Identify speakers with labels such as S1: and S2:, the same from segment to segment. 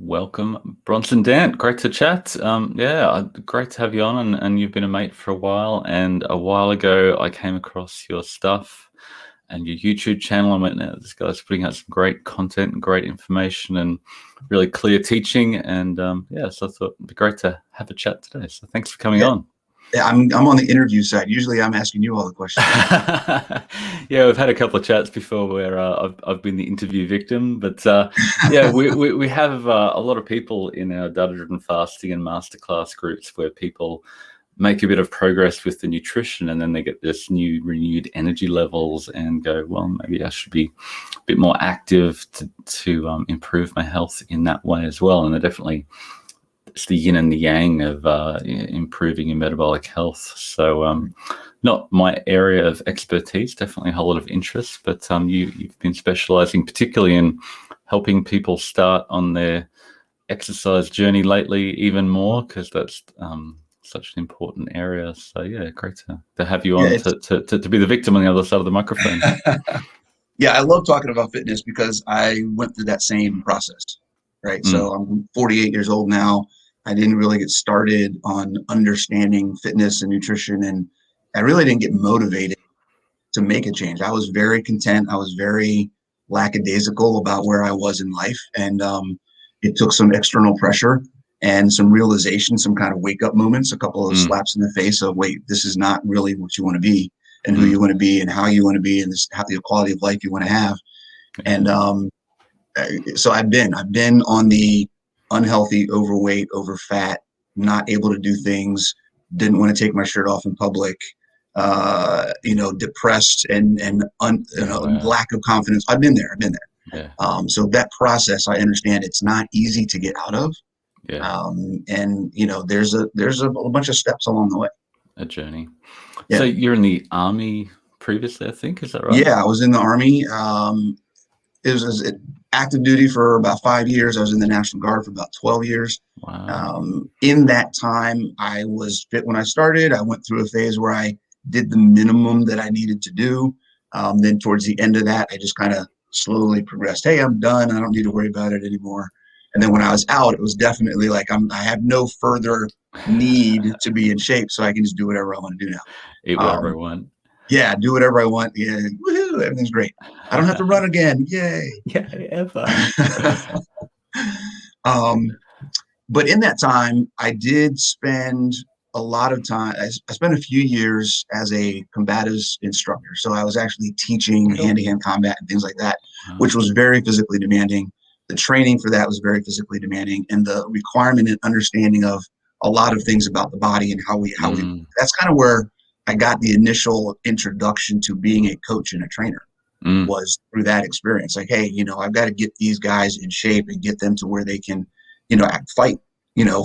S1: Welcome, Bronson Dant. Great to chat. Great to have you on, and you've been a mate for a while. And a while ago, I came across your stuff and your YouTube channel. I went, now this guy's putting out some great content and great information and really clear teaching. And so I thought it'd be great to have a chat today. So thanks for coming on.
S2: Yeah, I'm on the interview side. Usually I'm asking you all the questions.
S1: Yeah, we've had a couple of chats before where I've been the interview victim, but we have a lot of people in our data-driven fasting and masterclass groups where people make a bit of progress with the nutrition and then they get this new renewed energy levels and go, well, maybe I should be a bit more active to improve my health in that way as well. And it's the yin and the yang of improving your metabolic health. So not my area of expertise, definitely a whole lot of interest, but you've been specializing particularly in helping people start on their exercise journey lately even more, because that's such an important area. So yeah, great to have you on to be the victim on the other side of the microphone.
S2: Yeah, I love talking about fitness because I went through that same process, right? So I'm 48 years old now. I didn't really get started on understanding fitness and nutrition, and I really didn't get motivated to make a change. I was very content. I was very lackadaisical about where I was in life. And it took some external pressure and some realization, some kind of wake up moments, a couple of slaps in the face of, wait, this is not really what you want to be and who you want to be and how you want to be and how the quality of life you want to have. And so I've been on the unhealthy, overweight, over fat, not able to do things, didn't want to take my shirt off in public, depressed and lack of confidence. I've been there.
S1: Yeah.
S2: So that process, I understand it's not easy to get out of.
S1: Yeah.
S2: There's a bunch of steps along the way.
S1: A journey.
S2: Yeah.
S1: So you're in the Army previously, I think, is that right?
S2: Yeah, I was in the Army. It was active duty for about 5 years. I was in the National Guard for about 12 years.
S1: Wow.
S2: In that time, I was fit when I started. I went through a phase where I did the minimum that I needed to do. Then towards the end of that, I just kind of slowly progressed. Hey, I'm done. I don't need to worry about it anymore. And then when I was out, it was definitely like I have no further need to be in shape, so I can just do whatever I want to do now.
S1: Eat whatever I want.
S2: Yeah, do whatever I want. Yeah, woohoo, everything's great. I don't have to run again. Yay.
S1: Yeah, ever.
S2: But in that time, I did spend a lot of time. I spent a few years as a combatives instructor. So I was actually teaching hand-to-hand combat and things like that, which was very physically demanding. The training for that was very physically demanding, and the requirement and understanding of a lot of things about the body and how we that's kind of where I got the initial introduction to being a coach and a trainer. Was through that experience. Like, hey, I've got to get these guys in shape and get them to where they can, fight,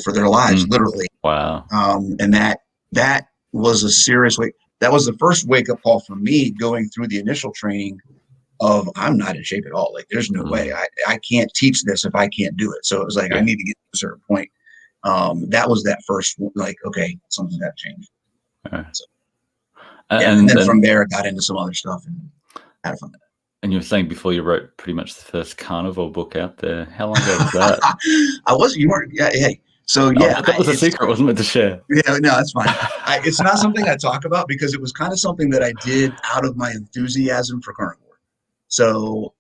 S2: for their lives, literally.
S1: Wow.
S2: And that was a serious that was the first wake up call for me, going through the initial training of I'm not in shape at all. Like, there's no way I can't teach this if I can't do it. So it was like, I need to get to a certain point. That was that first, like, okay, something's got to change. So, and then from there, I got into some other stuff and had fun.
S1: And you were saying before you wrote pretty much the first carnivore book out there. How long ago was that?
S2: You weren't. Yeah. Hey. So yeah,
S1: that was a secret, wasn't it, to share?
S2: Yeah, no, that's fine. It's not something I talk about because it was kind of something that I did out of my enthusiasm for carnivore. So,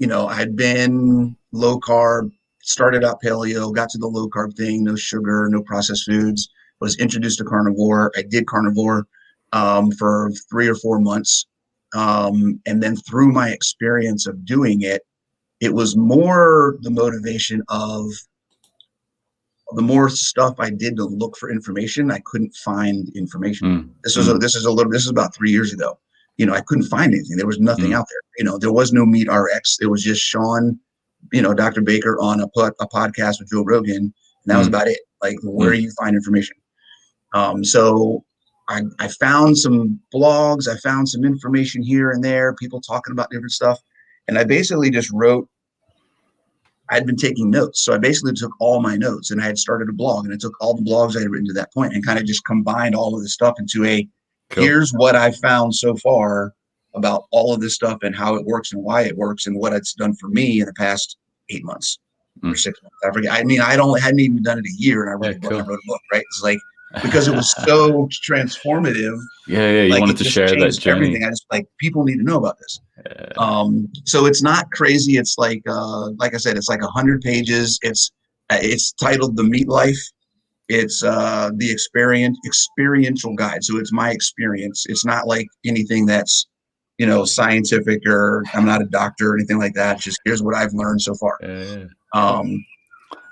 S2: I'd been low carb, started out paleo, got to the low carb thing, no sugar, no processed foods, was introduced to carnivore. I did carnivore for 3 or 4 months. And then through my experience of doing it, it was more the motivation of the more stuff I did to look for information. I couldn't find information. This is about 3 years ago. I couldn't find anything. There was nothing out there. There was no Meet RX. It was just Sean, Dr. Baker on a podcast with Joe Rogan. And that was about it. Like, where do you find information? So I found some blogs. I found some information here and there, people talking about different stuff. And I basically just wrote, I'd been taking notes. So I basically took all my notes and I had started a blog, and I took all the blogs I had written to that point and kind of just combined all of this stuff into here's what I found so far about all of this stuff and how it works and why it works and what it's done for me in the past 8 months. or 6 months. I forget. I mean, hadn't even done it a year, and I wrote a book.
S1: Cool.
S2: I wrote a book, right? It's like, because it was so transformative.
S1: Yeah. You
S2: Like,
S1: wanted
S2: it
S1: to
S2: just
S1: share that
S2: changed
S1: journey.
S2: everything. I just like, people need to know about this. So it's not crazy. It's like I said, it's like 100 pages. It's titled The Meat Life. It's the experiential guide. So it's my experience. It's not like anything that's, scientific, or I'm not a doctor or anything like that. It's just, here's what I've learned so far.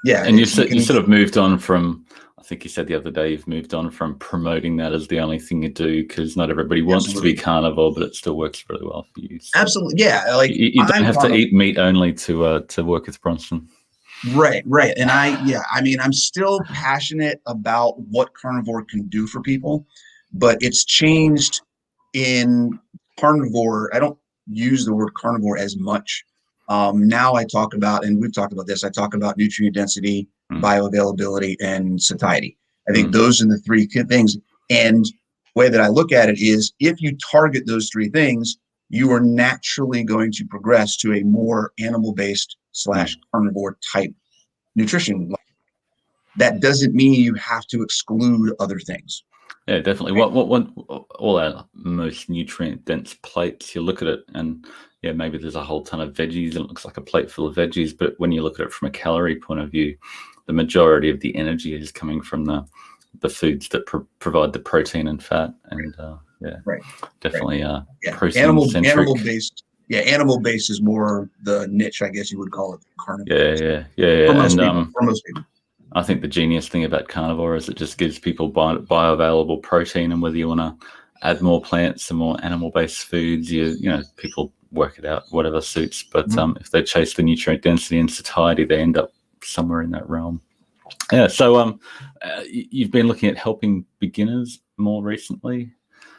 S2: Yeah.
S1: And you sort of moved on from, I think you said the other day, you've moved on from promoting that as the only thing you do, because not everybody wants to be carnivore, but it still works really well for you. So
S2: absolutely. Yeah. Like,
S1: you don't have to eat meat only to work with Bronson.
S2: Right. And I mean, I'm still passionate about what carnivore can do for people, but it's changed in carnivore. I don't use the word carnivore as much. Now I talk about, and we've talked about this, I talk about nutrient density, bioavailability, and satiety. I think those are the three things. And the way that I look at it is, if you target those three things, you are naturally going to progress to a more animal-based / carnivore type nutrition. That doesn't mean you have to exclude other things.
S1: Yeah, definitely. What all our most nutrient dense plates, you look at it and maybe there's a whole ton of veggies and it looks like a plate full of veggies, but when you look at it from a calorie point of view, the majority of the energy is coming from the foods that provide the protein and fat, and definitely protein
S2: animal based. Yeah, animal based is more the niche, I guess you would call it, carnivore.
S1: Yeah.
S2: For most people.
S1: I think the genius thing about carnivore is it just gives people bioavailable protein, and whether you want to add more plants and more animal-based foods, people work it out, whatever suits. But if they chase the nutrient density and satiety, they end up somewhere in that realm. Yeah. So you've been looking at helping beginners more recently.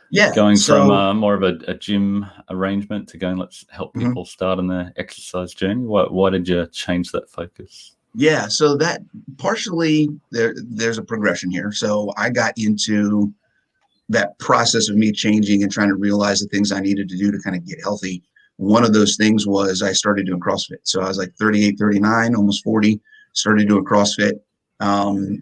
S2: Yeah.
S1: Going from more of a gym arrangement to going, let's help people start on their exercise journey. Why did you change that focus?
S2: Yeah, so that partially there's a progression here. So I got into that process of me changing and trying to realize the things I needed to do to kind of get healthy. One of those things was I started doing CrossFit. So I was like 38, 39, almost 40, started doing CrossFit,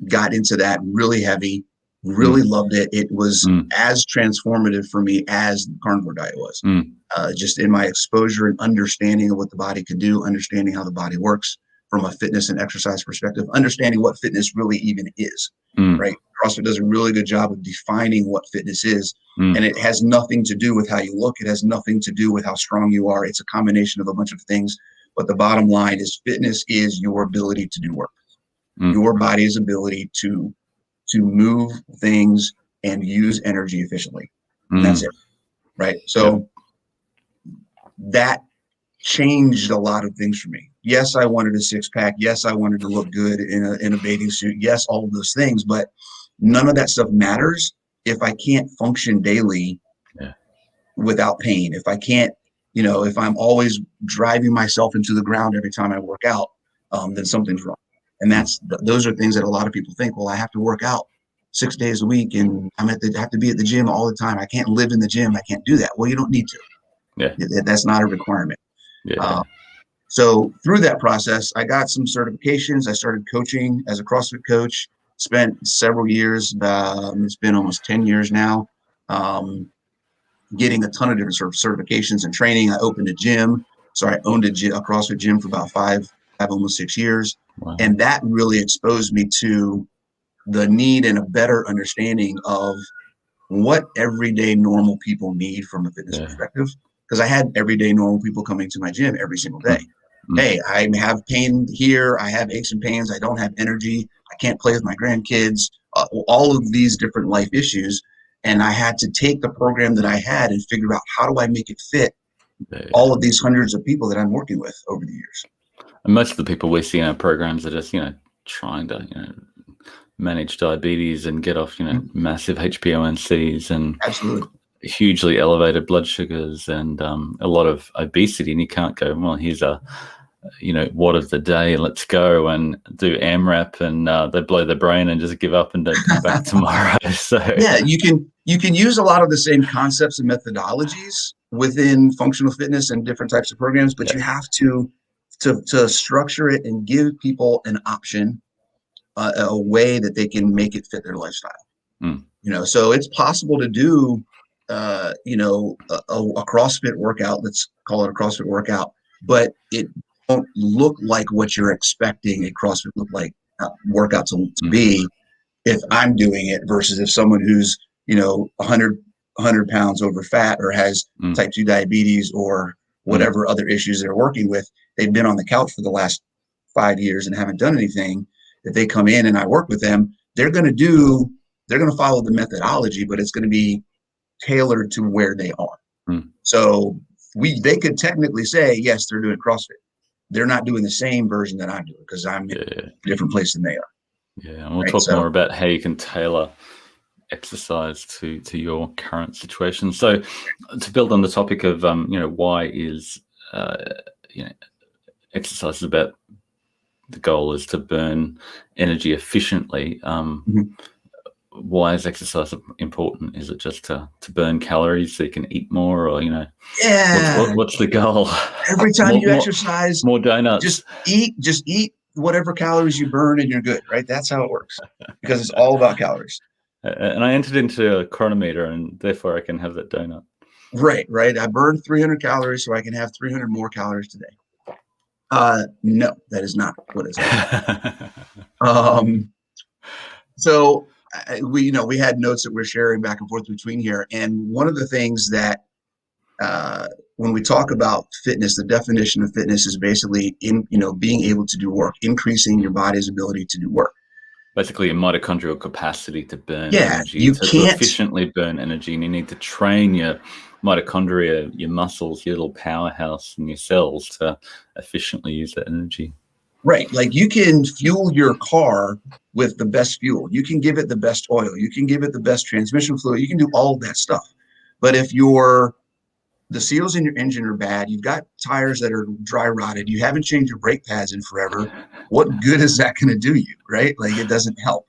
S2: got into that really heavy, really loved it. It was as transformative for me as the carnivore diet was. Just in my exposure and understanding of what the body could do, understanding how the body works from a fitness and exercise perspective, understanding what fitness really even is, right? CrossFit does a really good job of defining what fitness is, and it has nothing to do with how you look. It has nothing to do with how strong you are. It's a combination of a bunch of things, but the bottom line is fitness is your ability to do work, your body's ability to move things and use energy efficiently. And that's it, right? So that changed a lot of things for me. Yes, I wanted a six-pack. Yes, I wanted to look good in a bathing suit. Yes, all of those things, but none of that stuff matters if I can't function daily without pain. If I can't, if I'm always driving myself into the ground every time I work out, then something's wrong. And those are things that a lot of people think, well, I have to work out 6 days a week and I have to be at the gym all the time. I can't live in the gym. I can't do that. Well, you don't need to.
S1: Yeah.
S2: That's not a requirement.
S1: Yeah.
S2: So through that process, I got some certifications. I started coaching as a CrossFit coach, spent several years. It's been almost 10 years now, getting a ton of different sort of certifications and training. I opened a gym. So I owned a CrossFit gym for about five, almost 6 years.
S1: Wow.
S2: And that really exposed me to the need and a better understanding of what everyday normal people need from a fitness perspective. Because I had everyday normal people coming to my gym every single day. Hey, I have pain here. I have aches and pains. I don't have energy. I can't play with my grandkids. All of these different life issues. And I had to take the program that I had and figure out, how do I make it fit all of these hundreds of people that I'm working with over the years.
S1: And most of the people we see in our programs are just, trying to, manage diabetes and get off, massive HbA1cs and
S2: absolutely
S1: hugely elevated blood sugars and a lot of obesity. And you can't go, well, here's a, what of the day, let's go and do AMRAP, and they blow their brain and just give up and don't come back tomorrow. So
S2: yeah, you can use a lot of the same concepts and methodologies within functional fitness and different types of programs, but you have to to structure it and give people an option, a way that they can make it fit their lifestyle. So it's possible to do, a CrossFit workout. Let's call it a CrossFit workout, but it won't look like what you're expecting a CrossFit workout to be if I'm doing it versus if someone who's 100 pounds over fat or has type 2 diabetes or whatever other issues they're working with. They've been on the couch for the last 5 years and haven't done anything. If they come in and I work with them, they're going to follow the methodology, but it's going to be tailored to where they are. So they could technically say, yes, they're doing CrossFit. They're not doing the same version that I'm doing because I'm in a different place than they are.
S1: Yeah, and we'll talk more about how you can tailor exercise to your current situation. So to build on the topic of why is exercise is about, the goal is to burn energy efficiently. Why is exercise important? Is it just to burn calories so you can eat more, or what's the goal?
S2: Every time you exercise,
S1: more donuts.
S2: Just eat whatever calories you burn and you're good, right? That's how it works, because it's all about calories.
S1: And I entered into a chronometer, and therefore I can have that donut.
S2: Right. I burned 300 calories, so I can have 300 more calories today. No, that is not what it's about. So we had notes that we're sharing back and forth between here, and one of the things that when we talk about fitness, the definition of fitness is basically being able to do work, increasing your body's ability to do work.
S1: Basically, your mitochondrial capacity to burn energy,
S2: you
S1: to
S2: can't
S1: efficiently burn energy, and you need to train your mitochondria, your muscles, your little powerhouse in your cells to efficiently use that energy.
S2: Right. Like you can fuel your car with the best fuel. You can give it the best oil. You can give it the best transmission fluid. You can do all of that stuff. But if the seals in your engine are bad, you've got tires that are dry rotted, you haven't changed your brake pads in forever, what good is that going to do you, right? Like it doesn't help.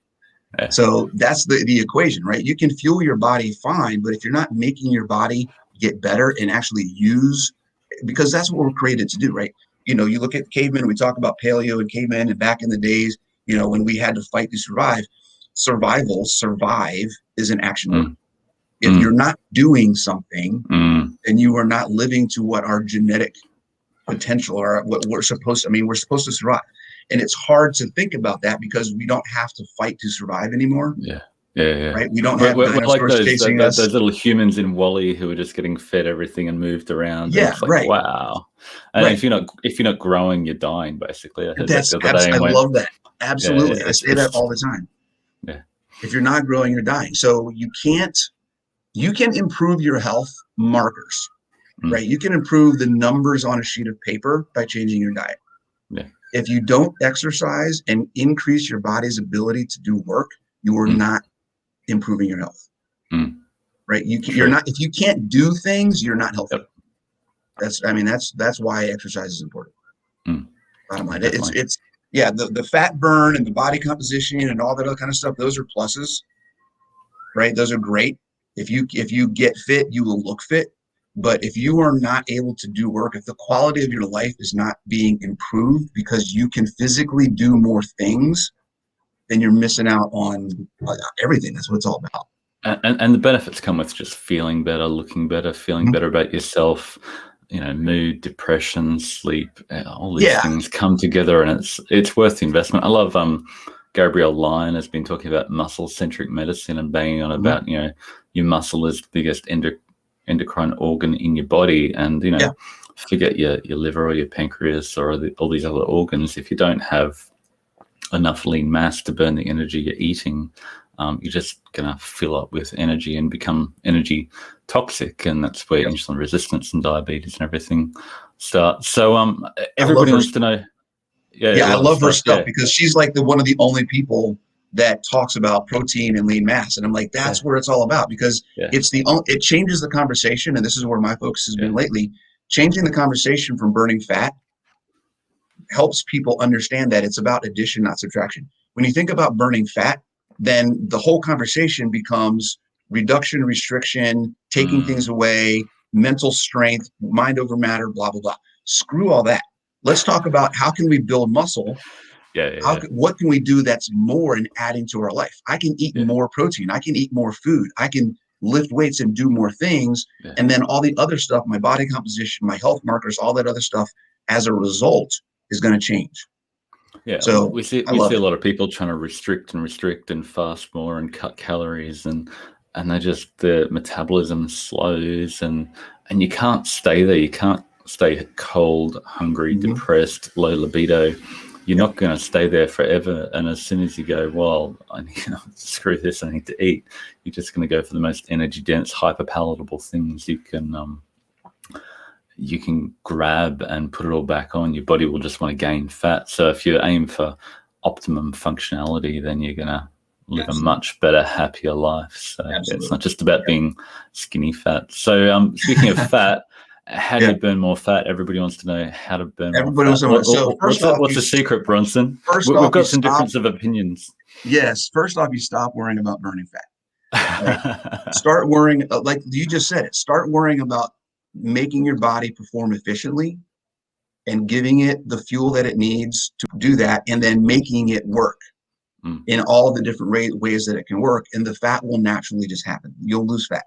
S2: So that's the equation, right? You can fuel your body fine, but if you're not making your body get better and actually use, because that's what we're created to do, right? You look at cavemen, we talk about paleo and cavemen, and back in the days, when we had to fight to survive, survive is an action word. If you're not doing something, then you are not living to what our genetic potential or what we're supposed to. We're supposed to survive. And it's hard to think about that because we don't have to fight to survive anymore.
S1: Yeah.
S2: Right? We don't have dinosaurs
S1: like
S2: chasing us.
S1: Those little humans in Wall-E who are just getting fed everything and moved around.
S2: Yeah,
S1: and it's like, wow. And if you're not growing, you're dying, basically. I
S2: love that. Absolutely. I say that all the time.
S1: Yeah.
S2: If you're not growing, you're dying. So you can improve your health markers, right? You can improve the numbers on a sheet of paper by changing your diet.
S1: Yeah.
S2: If you don't exercise and increase your body's ability to do work, you are not improving your health, right? You're not. If you can't do things, you're not healthy. Yep. That's why exercise is important. Bottom line, it's the fat burn and the body composition and all that other kind of stuff. Those are pluses, right? Those are great. If you get fit, you will look fit. But if you are not able to do work, if the quality of your life is not being improved because you can physically do more things, then you're missing out on everything. That's what it's all about.
S1: And the benefits come with just feeling better, looking better, feeling better about yourself. Mood, depression, sleep, all these things come together, and it's worth the investment. I love Gabrielle Lyon has been talking about muscle-centric medicine and banging on about your muscle is the biggest endocrine organ in your body, and forget your liver or your pancreas or all these other organs. If you don't have enough lean mass to burn the energy you're eating, you're just gonna fill up with energy and become energy toxic, and that's where insulin resistance and diabetes and everything start. So everybody wants to know.
S2: I love her stuff because she's like one of the only people that talks about protein and lean mass, and I'm like, that's where it's all about, because it changes the conversation, and this is where my focus has been lately. Changing the conversation from burning fat helps people understand that it's about addition, not subtraction. When you think about burning fat, then the whole conversation becomes reduction, restriction, taking things away, mental strength, mind over matter, blah, blah, blah. Screw all that. Let's talk about how can we build muscle.
S1: Yeah.
S2: What can we do that's more in adding to our life? I can eat
S1: Yeah.
S2: more protein. I can eat more food. I can lift weights and do more things.
S1: Yeah.
S2: And then all the other stuff, my body composition, my health markers, all that other stuff, as a result, is going to change.
S1: Yeah,
S2: So
S1: we see
S2: I love
S1: a
S2: it.
S1: lot of people trying to restrict and fast more and cut calories, and they just, the metabolism slows, and you can't stay there. You can't stay cold, hungry, depressed, low libido. You're not going to stay there forever. And as soon as you go, well, screw this, I need to eat, you're just going to go for the most energy dense, hyper palatable things you can grab and put it all back on. Your body will just want to gain fat. So if you aim for optimum functionality, then you're going to live a much better, happier life. So it's not just about being skinny fat. So speaking of fat, how do you burn more fat? Everybody wants to know how to burn more fat.
S2: So
S1: what's the secret, Bronson? We've got some difference of opinions.
S2: Yes. First off, you stop worrying about burning fat. Right? Start worrying, like you just said it, start worrying about making your body perform efficiently and giving it the fuel that it needs to do that, and then making it work in all the different ways that it can work. And the fat will naturally just happen. You'll lose fat.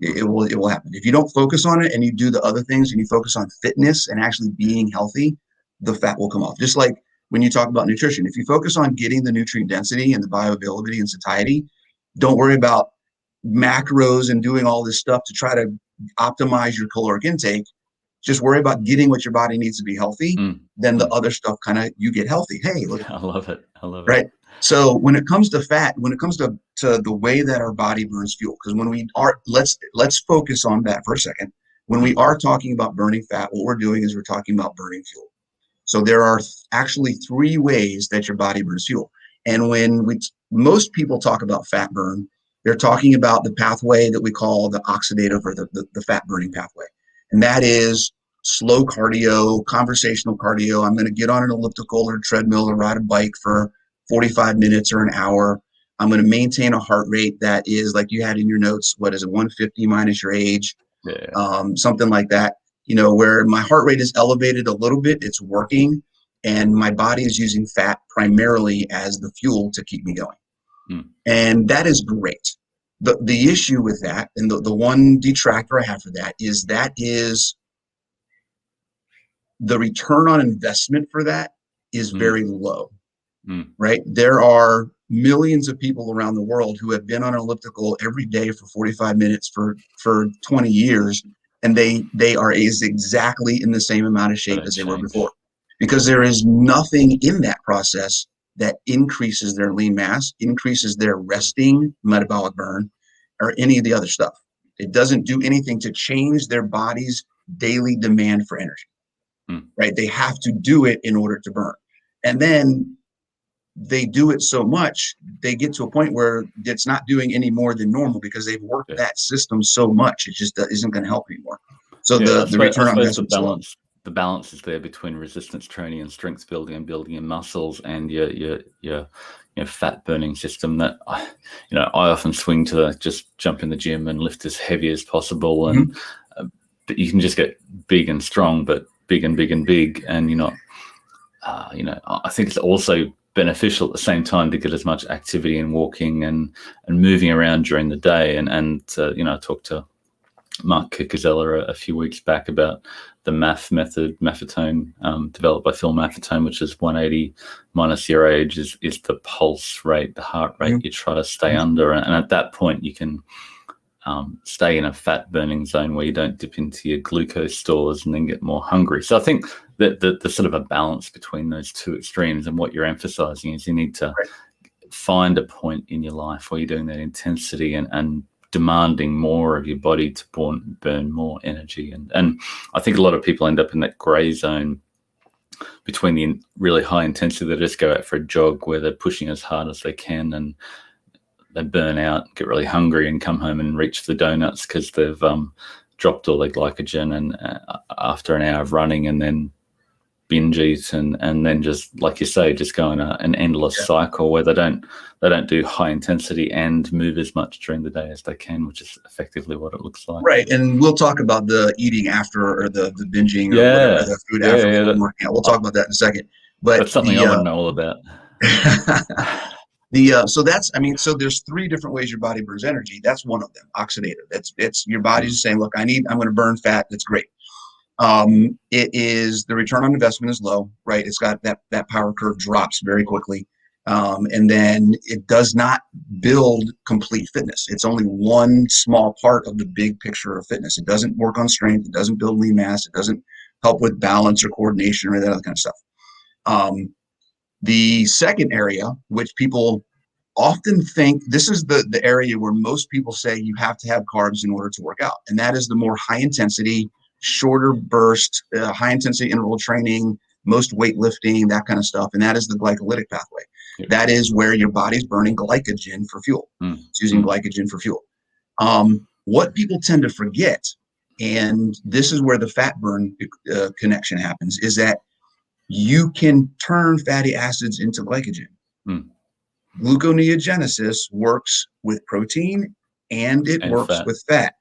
S2: It will happen. If you don't focus on it and you do the other things and you focus on fitness and actually being healthy, the fat will come off. Just like when you talk about nutrition, if you focus on getting the nutrient density and the bioavailability and satiety, don't worry about macros and doing all this stuff to try to optimize your caloric intake. Just worry about getting what your body needs to be healthy. Then the other stuff you get healthy. Hey, look.
S1: I love it.
S2: Right. So when it comes to fat, when it comes to the way that our body burns fuel, because when we are, let's focus on that for a second. When we are talking about burning fat, what we're doing is we're talking about burning fuel. So there are actually 3 ways that your body burns fuel. And when most people talk about fat burn, they're talking about the pathway that we call the oxidative or the fat burning pathway. And that is slow cardio, conversational cardio. I'm going to get on an elliptical or treadmill or ride a bike for 45 minutes or an hour. I'm going to maintain a heart rate that is, like you had in your notes, what is it, 150 minus your age, something like that, where my heart rate is elevated a little bit, it's working, and my body is using fat primarily as the fuel to keep me going. And that is great. The issue with that, and the one detractor I have for that is the return on investment for that is very low, right? There are millions of people around the world who have been on an elliptical every day for 45 minutes for 20 years, and they are exactly in the same amount of shape as they were before, because there is nothing in that process that increases their lean mass, increases their resting metabolic burn, or any of the other stuff. It doesn't do anything to change their body's daily demand for energy, right? They have to do it in order to burn. And then they do it so much, they get to a point where it's not doing any more than normal because they've worked that system so much, it just isn't going to help anymore. So the return on investment.
S1: The balance is there between resistance training and strength building and building your muscles and your fat burning system. That I often swing to just jump in the gym and lift as heavy as possible, and but you can just get big and strong, but big and big and big, and you're not. I think it's also beneficial at the same time to get as much activity and walking and moving around during the day. And I talked to Mark Kikazella a few weeks back about the MAF method, Maffetone, developed by Phil Maffetone, which is 180 minus your age is the pulse rate, the heart rate you try to stay under. And at that point, you can stay in a fat burning zone where you don't dip into your glucose stores and then get more hungry. So I think that the sort of a balance between those two extremes, and what you're emphasizing is you need to find a point in your life where you're doing that intensity and demanding more of your body to burn more energy. And I think a lot of people end up in that gray zone between the really high intensity, they just go out for a jog where they're pushing as hard as they can, and they burn out, get really hungry, and come home and reach for the donuts because they've dropped all their glycogen and after an hour of running, and then binge eat and then just, like you say, just go in an endless cycle where they don't do high intensity and move as much during the day as they can, which is effectively what it looks like.
S2: Right. And we'll talk about the eating after, or the binging, or whatever, the food after working out. We'll talk about that in a second. But
S1: that's something I want to know all about.
S2: So that's, so there's 3 different ways your body burns energy. That's one of them, oxidative. It's your body's saying, look, I'm going to burn fat. That's great. It is, the return on investment is low, right? It's got that power curve drops very quickly. And then it does not build complete fitness. It's only one small part of the big picture of fitness. It doesn't work on strength. It doesn't build lean mass. It doesn't help with balance or coordination or that other kind of stuff. The second area, which people often think, this is the area where most people say you have to have carbs in order to work out. And that is the more high intensity, shorter burst, high intensity interval training, most weightlifting, that kind of stuff. And that is the glycolytic pathway. That is where your body's burning glycogen for fuel. It's using glycogen for fuel. What people tend to forget, and this is where the fat burn connection happens, is that you can turn fatty acids into glycogen. Gluconeogenesis works with protein and it works fat. With fat.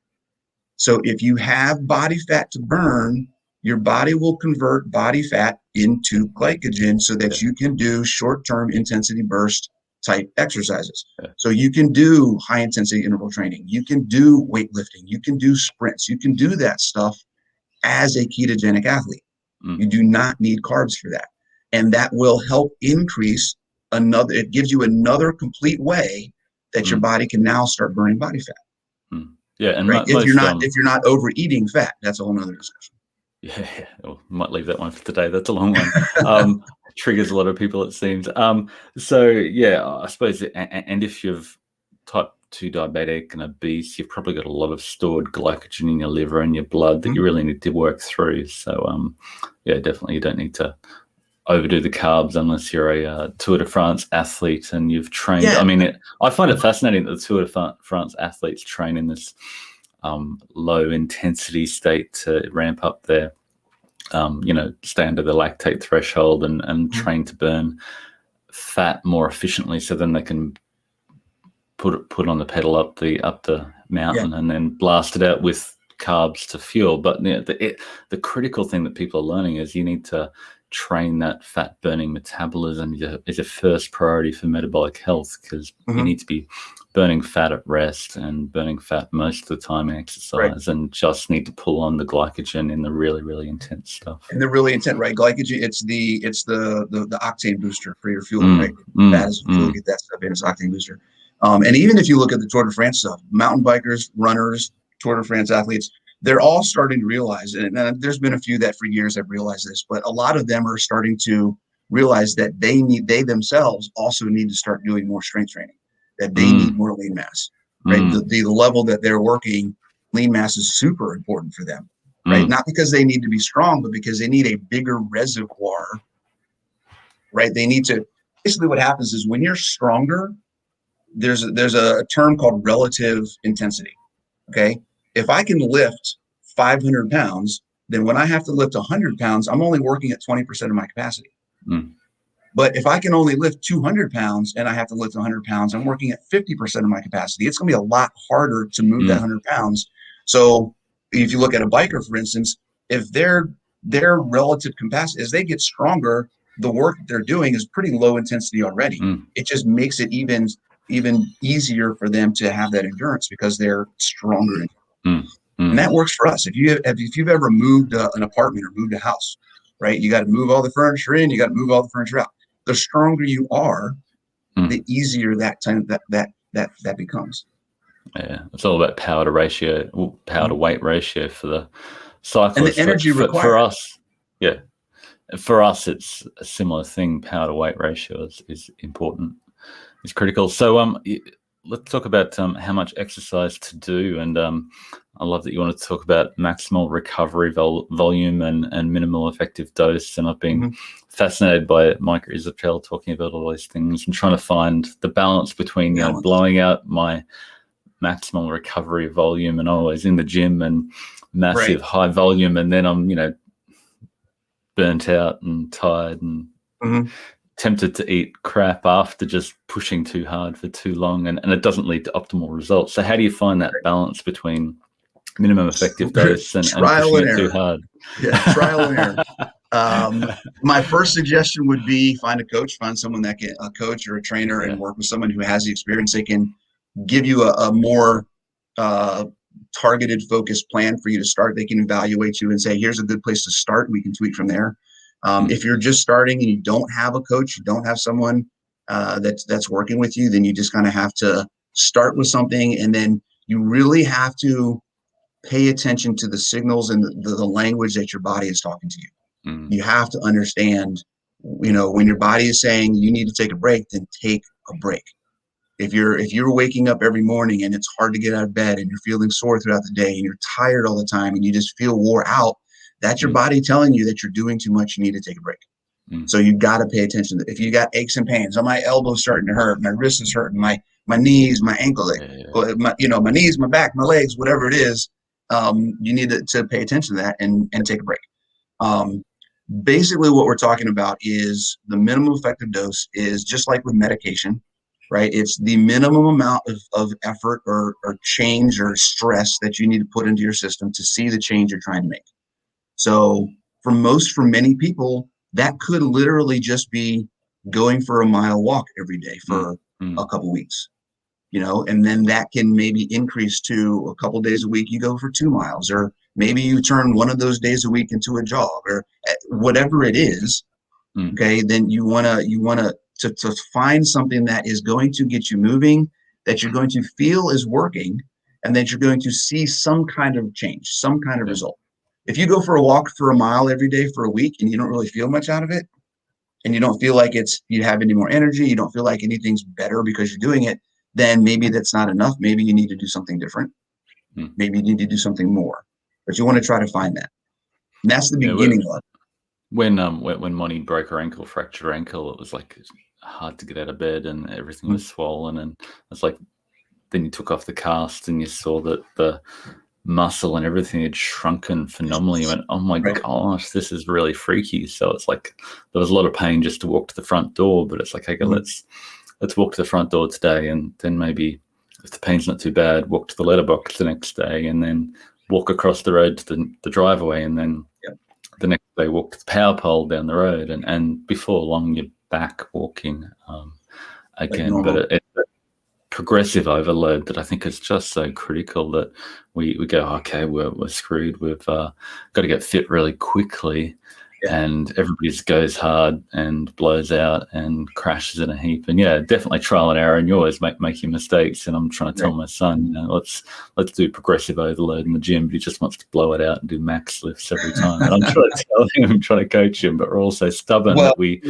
S2: So if you have body fat to burn, your body will convert body fat into glycogen so that you can do short-term intensity burst type exercises. So you can do high intensity interval training. You can do weightlifting. You can do sprints. You can do that stuff as a ketogenic athlete. You do not need carbs for that. And that will help increase it gives you another complete way that your body can now start burning body fat.
S1: Yeah, and
S2: right? If you're not overeating fat, that's a whole nother discussion.
S1: Yeah, well, might leave that one for today. That's a long one. Triggers a lot of people, it seems. So yeah, I suppose, and if you've type 2 diabetic and obese, you've probably got a lot of stored glycogen in your liver and your blood that you really need to work through. So yeah, definitely you don't need to overdo the carbs unless you're a Tour de France athlete and you've trained. I mean, I find it fascinating that the Tour de France athletes train in this low intensity state to ramp up their, stay under the lactate threshold and train to burn fat more efficiently, so then they can put on the pedal up the mountain and then blast it out with carbs to fuel. But the critical thing that people are learning is you need to train that fat burning metabolism is a first priority for metabolic health, because you need to be burning fat at rest and burning fat most of the time in exercise, and just need to pull on the glycogen in the really, really intense stuff. And the really intense,
S2: right? Glycogen, it's the octane booster for your fuel, right? Fat is fuel, get that stuff in, it's octane booster. And even if you look at the Tour de France stuff, mountain bikers, runners, Tour de France athletes, they're all starting to realize, and there's been a few that for years have realized this, but a lot of them are starting to realize that they themselves also need to start doing more strength training, that they need more lean mass, right? The level that they're working, lean mass is super important for them, right? Not because they need to be strong, but because they need a bigger reservoir, right? They need to, basically what happens is when you're stronger, there's a term called relative intensity, okay? If I can lift 500 pounds, then when I have to lift 100 pounds, I'm only working at 20% of my capacity. But if I can only lift 200 pounds and I have to lift 100 pounds, I'm working at 50% of my capacity. It's going to be a lot harder to move that 100 pounds. So if you look at a biker, for instance, if their relative capacity, as they get stronger, the work that they're doing is pretty low intensity already. It just makes it even easier for them to have that endurance because they're stronger. And that works for us. If you've ever moved an apartment or moved a house, right? You got to move all the furniture in, you got to move all the furniture out. The stronger you are, the easier that becomes.
S1: Yeah, it's all about power to weight ratio for the cyclist.
S2: And the energy required.
S1: For us, yeah. For us, it's a similar thing. Power to weight ratio is important. It's critical. So let's talk about how much exercise to do. And I love that you want to talk about maximal recovery volume and minimal effective dose. And I've been fascinated by Mike Isabel talking about all those things and trying to find the balance between blowing out my maximal recovery volume and always in the gym and massive high volume, and then I'm burnt out and tired and tempted to eat crap after just pushing too hard for too long, and it doesn't lead to optimal results. So how do you find that balance between minimum effective dose and pushing it too hard?
S2: Yeah, trial and error. My first suggestion would be find a coach, find someone that can, a coach or a trainer, and work with someone who has the experience. They can give you a more targeted, focused plan for you to start. They can evaluate you and say, here's a good place to start. We can tweak from there. If you're just starting and you don't have a coach, you don't have someone that's working with you, then you just kind of have to start with something. And then you really have to pay attention to the signals and the language that your body is talking to you. You have to understand, when your body is saying you need to take a break, then take a break. If you're waking up every morning and it's hard to get out of bed and you're feeling sore throughout the day and you're tired all the time and you just feel wore out, that's your body telling you that you're doing too much. You need to take a break. So you got to pay attention. If you got aches and pains, my elbow's starting to hurt, my wrist is hurting, my knees, my ankle, my knees, my back, my legs, whatever it is, you need to pay attention to that and take a break. Basically what we're talking about is the minimum effective dose is just like with medication, right? It's the minimum amount of effort or change or stress that you need to put into your system to see the change you're trying to make. So for many people, that could literally just be going for a mile walk every day for a couple weeks, and then that can maybe increase to a couple days a week. You go for 2 miles, or maybe you turn one of those days a week into a jog, or whatever it is. Okay. Then you want to find something that is going to get you moving, that you're going to feel is working, and that you're going to see some kind of change, some kind of result. If you go for a walk for a mile every day for a week and you don't really feel much out of it, and you don't feel like you have any more energy, you don't feel like anything's better because you're doing it, then maybe that's not enough. Maybe you need to do something different. Maybe you need to do something more, but you want to try to find that. And that's the beginning of it.
S1: When Monty broke her ankle, fractured her ankle, it was like hard to get out of bed and everything was swollen. And it's like, then you took off the cast and you saw that the muscle and everything had shrunken phenomenally. You went, oh my gosh, this is really freaky. So it's like there was a lot of pain just to walk to the front door, but it's like, okay, let's walk to the front door today, and then maybe if the pain's not too bad, walk to the letterbox the next day, and then walk across the road to the driveway, and then the next day walk to the power pole down the road, and before long you're back walking again. But it's progressive overload that I think is just so critical, that we go, okay, we're screwed. We've got to get fit really quickly, and everybody just goes hard and blows out and crashes in a heap. And definitely trial and error, and you always making mistakes. And I'm trying to tell my son, let's do progressive overload in the gym, but he just wants to blow it out and do max lifts every time. And I'm trying to tell him, I'm trying to coach him, but we're all so stubborn that we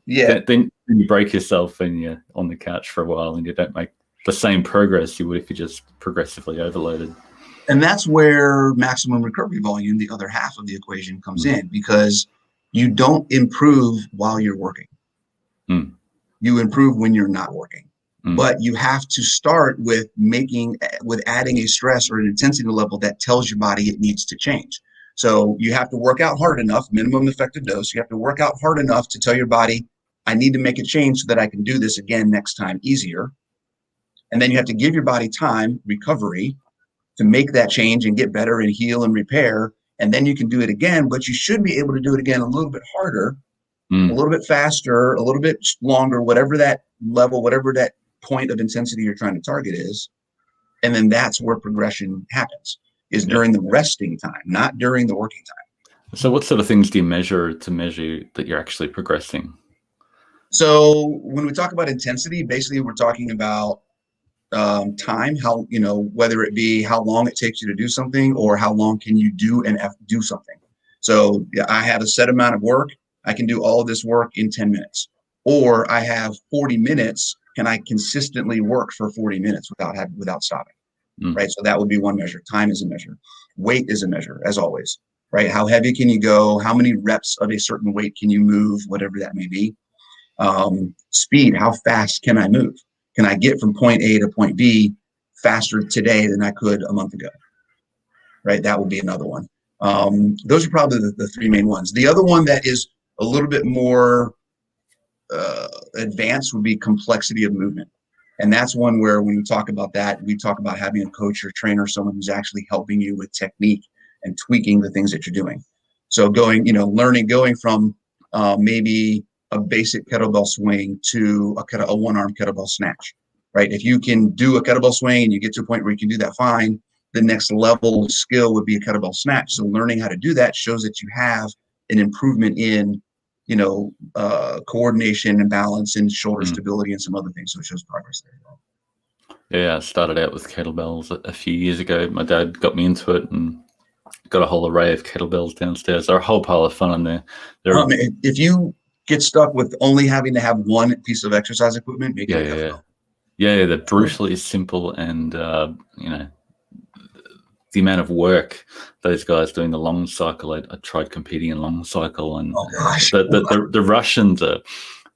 S1: then you break yourself and you're on the couch for a while and you don't make the same progress you would if you just progressively overloaded.
S2: And that's where maximum recovery volume, the other half of the equation, comes in, because you don't improve while you're working. You improve when you're not working. But you have to start with adding a stress or an intensity level that tells your body it needs to change. So you have to work out hard enough, minimum effective dose. You have to work out hard enough to tell your body, I need to make a change so that I can do this again next time easier. And then you have to give your body time, recovery, to make that change and get better and heal and repair. And then you can do it again, but you should be able to do it again a little bit harder, a little bit faster, a little bit longer, whatever that level, whatever that point of intensity you're trying to target is. And then that's where progression happens, is during the resting time, not during the working time.
S1: So what sort of things do you measure that you're actually progressing?
S2: So when we talk about intensity, basically we're talking about time, how, whether it be how long it takes you to do something, or how long can you do something. So I have a set amount of work. I can do all of this work in 10 minutes, or I have 40 minutes. Can I consistently work for 40 minutes without stopping? Right. So that would be one measure. Time is a measure. Weight is a measure, as always, right? How heavy can you go? How many reps of a certain weight can you move? Whatever that may be. Speed, how fast can I move? Can I get from point A to point B faster today than I could a month ago? Right. That would be another one. Those are probably the three main ones. The other one that is a little bit more advanced would be complexity of movement. And that's one where when we talk about that, we talk about having a coach or trainer, someone who's actually helping you with technique and tweaking the things that you're doing. So going, going from maybe a basic kettlebell swing to a one-arm kettlebell snatch, right? If you can do a kettlebell swing and you get to a point where you can do that fine, the next level of skill would be a kettlebell snatch. So learning how to do that shows that you have an improvement in coordination and balance and shoulder stability and some other things. So it shows progress there.
S1: Yeah, I started out with kettlebells a few years ago. My dad got me into it and got a whole array of kettlebells downstairs. They're a whole pile of fun in there.
S2: If you get stuck with only having to have one piece of exercise equipment, make it a kettlebell.
S1: Yeah, they're brutally simple, and the amount of work those guys doing the long cycle. I tried competing in long cycle, and the Russians are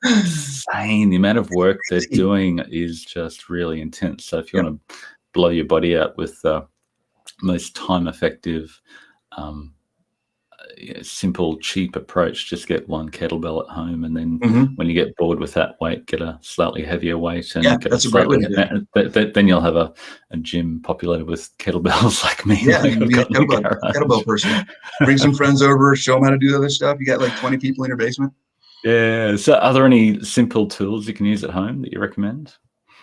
S1: insane. The amount of work they're doing is just really intense. So if you want to blow your body out with most time effective, simple, cheap approach, just get one kettlebell at home, and then when you get bored with that weight, get a slightly heavier weight, and
S2: that's a great way to do it.
S1: Then you'll have a gym populated with kettlebells like me.
S2: Yeah, like you can be a kettlebell person. Bring some friends over, show them how to do other stuff. You got like 20 people in your basement.
S1: Yeah. So are there any simple tools you can use at home that you recommend?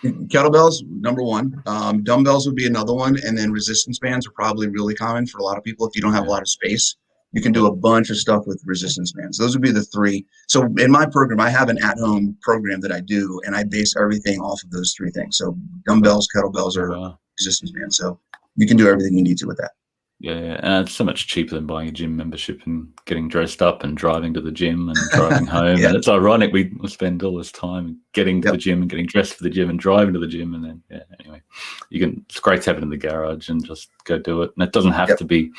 S2: Kettlebells, number one. Dumbbells would be another one. And then resistance bands are probably really common for a lot of people. If you don't have a lot of space, you can do a bunch of stuff with resistance bands. Those would be the three. So in my program, I have an at-home program that I do, and I base everything off of those three things. So dumbbells, kettlebells, or resistance bands. So you can do everything you need to with that.
S1: Yeah, and it's so much cheaper than buying a gym membership and getting dressed up and driving to the gym and driving home. And it's ironic we spend all this time getting to the gym and getting dressed for the gym and driving to the gym, and then anyway, it's great to have it in the garage and just go do it. And it doesn't have to be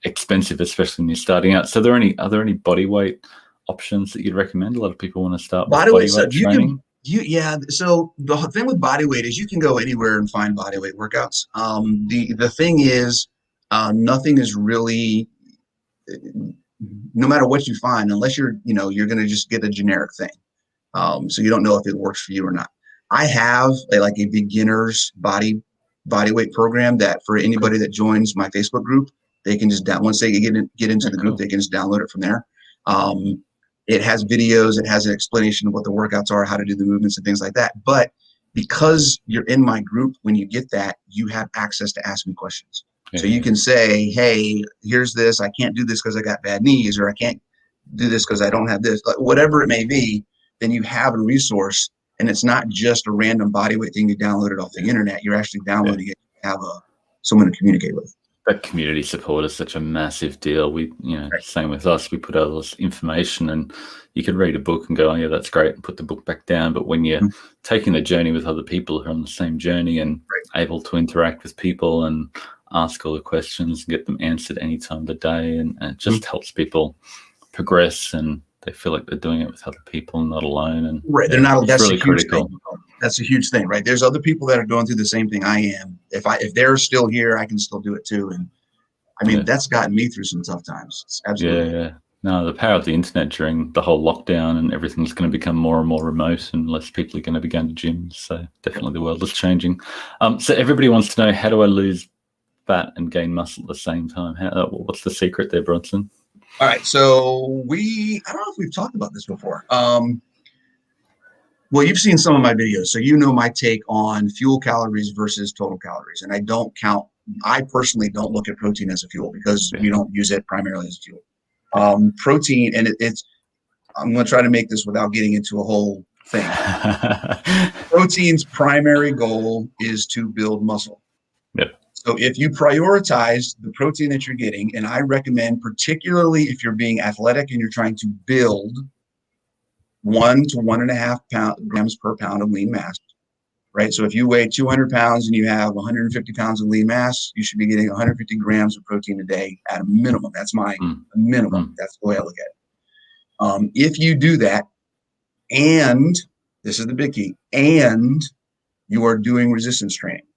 S1: expensive, especially when you're starting out. So are there any bodyweight options that you'd recommend? A lot of people want to start with bodyweight training.
S2: So the thing with bodyweight is you can go anywhere and find bodyweight workouts. The thing is, nothing is really, no matter what you find, unless you're going to just get a generic thing. So you don't know if it works for you or not. I have a beginner's bodyweight program that for anybody that joins my Facebook group, they can just once they get into the group, they can just download it from there. It has videos, it has an explanation of what the workouts are, how to do the movements and things like that. But because you're in my group, when you get that, you have access to ask me questions. So you can say, hey, here's this. I can't do this because I got bad knees, or I can't do this because I don't have this. Whatever it may be, then you have a resource, and it's not just a random bodyweight thing you downloaded off the internet. You're actually downloading it to have someone to communicate with.
S1: That community support is such a massive deal. We, same with us, we put out all this information, and you can read a book and go, oh yeah, that's great, and put the book back down. But when you're taking the journey with other people who are on the same journey and able to interact with people and ask all the questions and get them answered any time of the day, and it just helps people progress, and they feel like they're doing it with other people and not alone. And
S2: they're not. That's
S1: really critical.
S2: That's a huge thing, right? There's other people that are going through the same thing I am. If they're still here, I can still do it too. And I mean, that's gotten me through some tough times. It's absolutely.
S1: Yeah. No, the power of the internet during the whole lockdown, and everything's going to become more and more remote, and less people are going to be going to gyms. So definitely the world is changing. So everybody wants to know, how do I lose fat and gain muscle at the same time? What's the secret there, Bronson?
S2: All right. So I don't know if we've talked about this before. Well, you've seen some of my videos, so you know my take on fuel calories versus total calories. And I personally don't look at protein as a fuel because we don't use it primarily as fuel. Protein, and I'm going to try to make this without getting into a whole thing. Protein's primary goal is to build muscle.
S1: Yep.
S2: So if you prioritize the protein that you're getting, and I recommend, particularly if you're being athletic and you're trying to build 1 to 1.5 grams per pound of lean mass, right? So if you weigh 200 pounds and you have 150 pounds of lean mass, you should be getting 150 grams of protein a day at a minimum. That's my minimum. That's the way I look at it. If you do that, and this is the big key, and you are doing resistance training,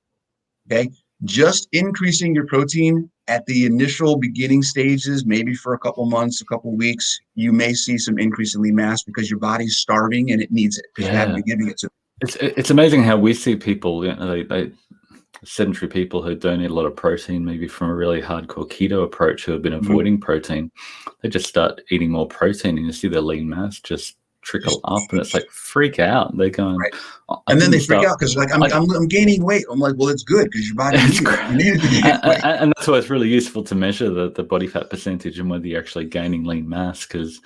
S2: okay? just increasing your protein at the initial beginning stages, maybe for a couple months, a couple weeks, you may see some increase in lean mass because your body's starving and it needs it because you haven't been giving it to it.
S1: It's amazing how we see people, they sedentary people who don't eat a lot of protein, maybe from a really hardcore keto approach, who have been avoiding protein. They just start eating more protein and you see their lean mass just trickle up, and it's like freak out. They're going,
S2: and then they freak out because like I'm gaining weight. I'm like, well, it's good because your body needs it. You need it to gain weight.
S1: And that's why it's really useful to measure the body fat percentage and whether you're actually gaining lean mass, because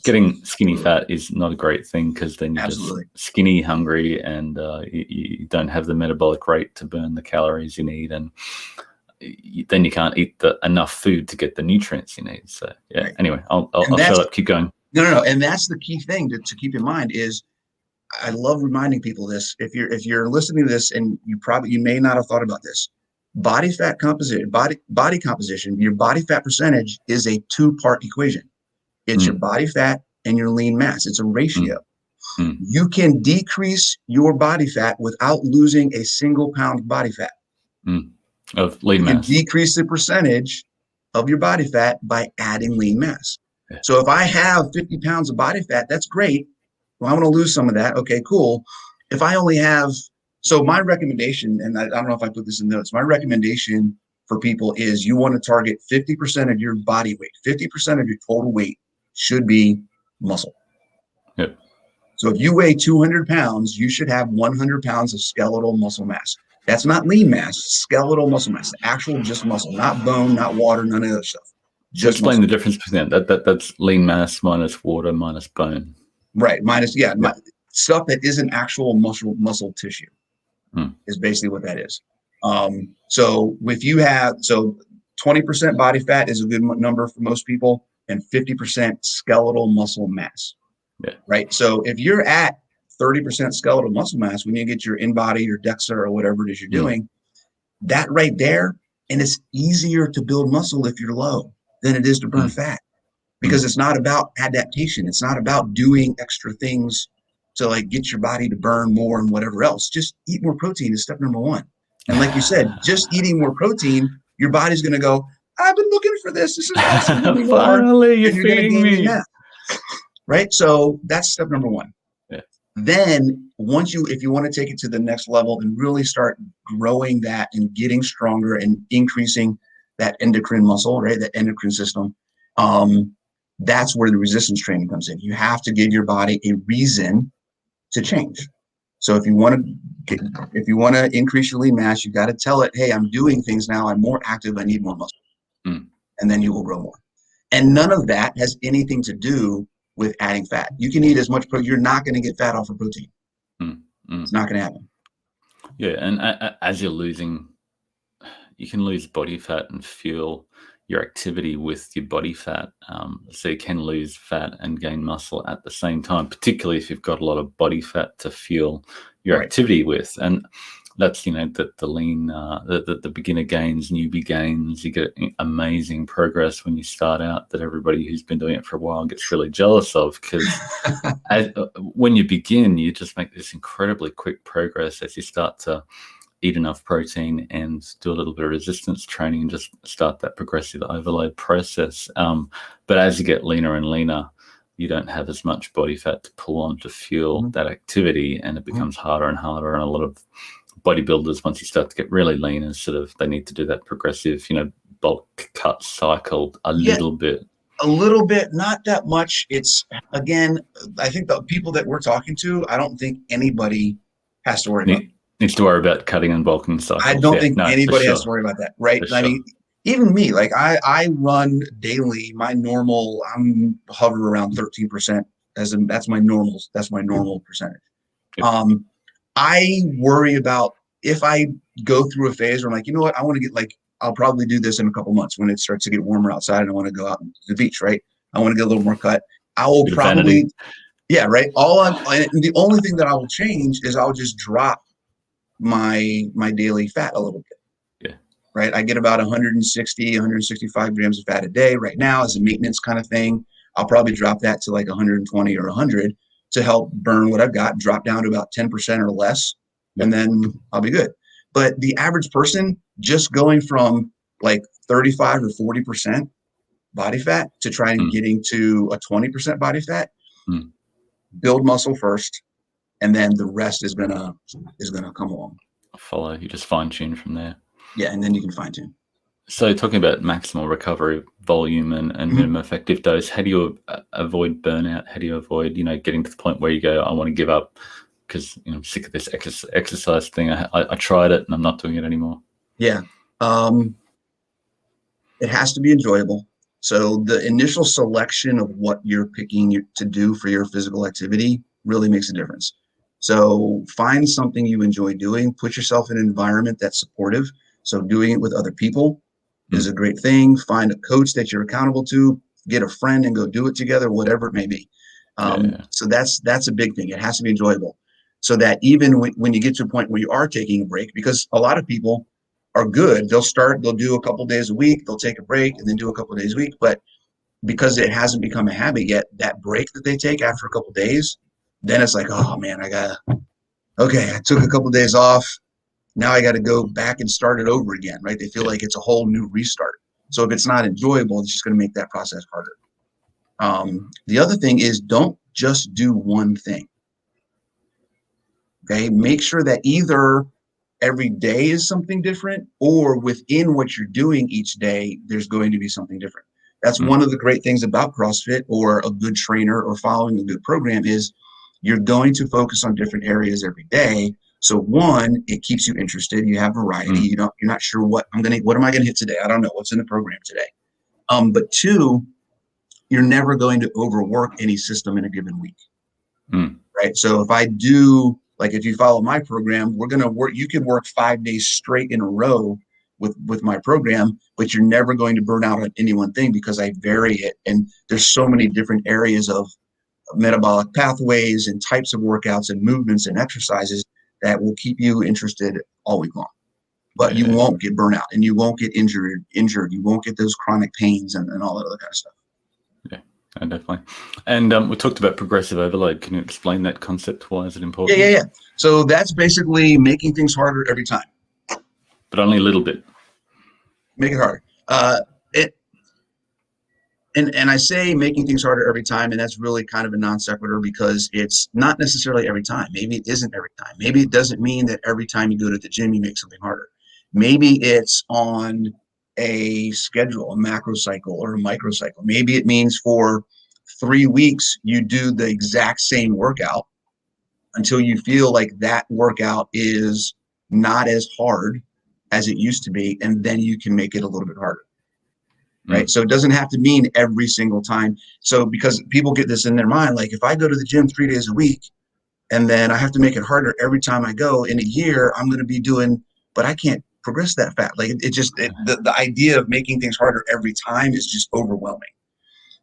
S1: getting skinny fat is not a great thing, because then you're just skinny, hungry, and you don't have the metabolic rate to burn the calories you need, and then you can't eat enough food to get the nutrients you need. So anyway, I'll shut up, keep going.
S2: No. And that's the key thing to keep in mind is, I love reminding people this. If you're listening to this and you may not have thought about this, body fat composition, body composition, your body fat percentage is a 2-part equation. It's your body fat and your lean mass. It's a ratio. You can decrease your body fat without losing a single pound of body fat.
S1: Of lean mass.
S2: You can decrease the percentage of your body fat by adding lean mass. So if I have 50 pounds of body fat, that's great. Well, I want to lose some of that. Okay, cool. If I only have, so my recommendation, and I don't know if I put this in notes, my recommendation for people is you want to target 50% of your body weight. 50% of your total weight should be muscle.
S1: Yep.
S2: So if you weigh 200 pounds, you should have 100 pounds of skeletal muscle mass. That's not lean mass, skeletal muscle mass, actual just muscle, not bone, not water, none of that stuff.
S1: Just explain the difference between that. That's lean mass minus water minus bone.
S2: Right. Minus, stuff that isn't actual muscle tissue is basically what that is. So if you have, 20% body fat is a good number for most people, and 50% skeletal muscle mass.
S1: Yeah.
S2: Right. So if you're at 30% skeletal muscle mass, when you get your in-body, your DEXA or whatever it is you're doing, that right there, and it's easier to build muscle if you're low than it is to burn fat, because it's not about adaptation. It's not about doing extra things to like get your body to burn more and whatever else. Just eat more protein is step number one. And like you said, just eating more protein, your body's going to go, I've been looking for this. This is awesome.
S1: Finally, you're feeding me.
S2: Right. So that's step number one.
S1: Yeah.
S2: Then if you want to take it to the next level and really start growing that and getting stronger and increasing that endocrine muscle, right? That endocrine system. That's where the resistance training comes in. You have to give your body a reason to change. So if you want to increase your lean mass, you got to tell it, hey, I'm doing things now. I'm more active. I need more muscle. And then you will grow more. And none of that has anything to do with adding fat. You can eat as much protein. You're not going to get fat off of protein. It's not going to happen.
S1: Yeah. And as you're losing, you can lose body fat and fuel your activity with your body fat. So you can lose fat and gain muscle at the same time, particularly if you've got a lot of body fat to fuel your activity with. And that's, the lean, the beginner gains, newbie gains, you get amazing progress when you start out that everybody who's been doing it for a while gets really jealous of, because when you begin, you just make this incredibly quick progress as you start to eat enough protein and do a little bit of resistance training and just start that progressive overload process. But as you get leaner and leaner, you don't have as much body fat to pull on to fuel that activity, and it becomes harder and harder. And a lot of bodybuilders, once you start to get really lean, and they need to do that progressive, bulk cut cycle a little bit.
S2: A little bit, not that much. It's, again, I think the people that we're talking to, I don't think anybody has to worry about it.
S1: Needs to worry about cutting and bulking cycles.
S2: I don't think anybody has to worry about that, right? I mean, even me, like I run daily. My normal, I'm hover around 13%. That's my normal percentage. Yep. I worry about if I go through a phase where I'm like, you know what, I want to get I'll probably do this in a couple months when it starts to get warmer outside and I want to go out to the beach, right? I want to get a little more cut. I will probably, right. The only thing that I will change is I'll just drop my daily fat a little bit. Right. I get about 165 grams of fat a day right now as a maintenance kind of thing. I'll probably drop that to like 120 or 100 to help burn what I've got, drop down to about 10% or less, and then I'll be good. But the average person just going from like 35 or 40% body fat to try and getting to a 20% body fat, build muscle first, and then the rest is gonna come along.
S1: Follow. You just fine tune from there.
S2: Yeah, and then you can fine tune.
S1: So talking about maximal recovery volume and minimum effective dose, how do you avoid burnout? How do you avoid, getting to the point where you go, I want to give up because I'm sick of this exercise thing. I tried it and I'm not doing it anymore.
S2: Yeah. It has to be enjoyable. So the initial selection of what you're picking to do for your physical activity really makes a difference. So find something you enjoy doing, put yourself in an environment that's supportive. So doing it with other people is a great thing. Find a coach that you're accountable to, get a friend and go do it together, whatever it may be. So that's a big thing. It has to be enjoyable. So that even when you get to a point where you are taking a break, because a lot of people are good, they'll do a couple days a week, they'll take a break and then do a couple days a week. But because it hasn't become a habit yet, that break that they take after a couple days, then it's like, oh man, I took a couple days off. Now I got to go back and start it over again, right? They feel like it's a whole new restart. So if it's not enjoyable, it's just going to make that process harder. The other thing is, don't just do one thing. Okay, make sure that either every day is something different, or within what you're doing each day, there's going to be something different. That's one of the great things about CrossFit or a good trainer or following a good program is you're going to focus on different areas every day. So one, it keeps you interested. You have variety. You're not sure what am I going to hit today? I don't know what's in the program today. But two, you're never going to overwork any system in a given week. Right. So if I do, like if you follow my program, we're going to work, you can work 5 days straight in a row with my program, but you're never going to burn out on any one thing because I vary it. And there's so many different areas of metabolic pathways and types of workouts and movements and exercises that will keep you interested all week long. But you won't get burnout and you won't get injured. You won't get those chronic pains and all that other kind of stuff.
S1: Yeah, definitely. And we talked about progressive overload. Can you explain that concept? Why is it important?
S2: Yeah. So that's basically making things harder every time.
S1: But only a little bit.
S2: Make it harder. And I say making things harder every time, and that's really kind of a non sequitur because it's not necessarily every time. Maybe it isn't every time. Maybe it doesn't mean that every time you go to the gym, you make something harder. Maybe it's on a schedule, a macro cycle or a micro cycle. Maybe it means for 3 weeks, you do the exact same workout until you feel like that workout is not as hard as it used to be. And then you can make it a little bit harder. Right. So it doesn't have to mean every single time. So because people get this in their mind, like if I go to the gym 3 days a week and then I have to make it harder every time I go in a year, I'm going to be doing, but I can't progress that fast. Like the idea of making things harder every time is just overwhelming.